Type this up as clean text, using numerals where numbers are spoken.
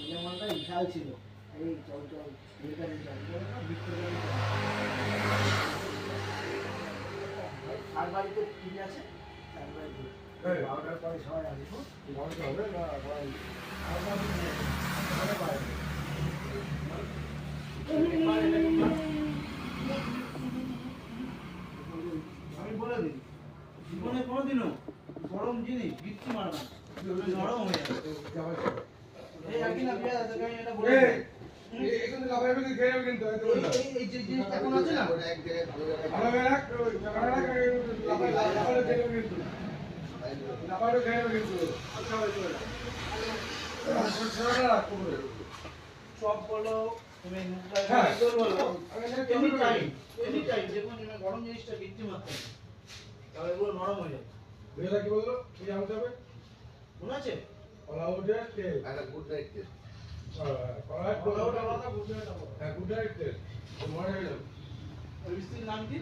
যেমনটা বিশাল ছিল এই চল চল বেকারি চল আর বাড়িতে টিভি আছে তার বাড়িতে 12টার পরে সবাই আসবো হবে না আমি বলে দিই জীবনে কোনোদিনও গরম জিনিস বৃষ্টি মারবে না নরম হয়ে যাবে এই আর কি না বিয়া দাদা আমি এটা বলে দিই এখন লাভাইবে কি খেয়ে কিন্তু এই যে জিনিসটা এখন আছে না এক জায়গায় ভালো রাখ লাভাই খেয়ে কিন্তু লাভাইও খেয়ে কিন্তু আচ্ছা ভাই সব বলো তুমি মুখটা জল বলো এনি টাইম দেখুন গরম জিনিসটা বৃষ্টি মারতে তাহলে এগুলো নরম হয়ে যাবে বেলা কি বললো কি আনতে হবে মনে আছে কলাউডের তেল একটা গুড নাইট তেল কলাউড আলাদা গুড নাইট আলাদা হ্যাঁ গুড নাইট তেল মনে হলো মিস্ত্রির নাম কি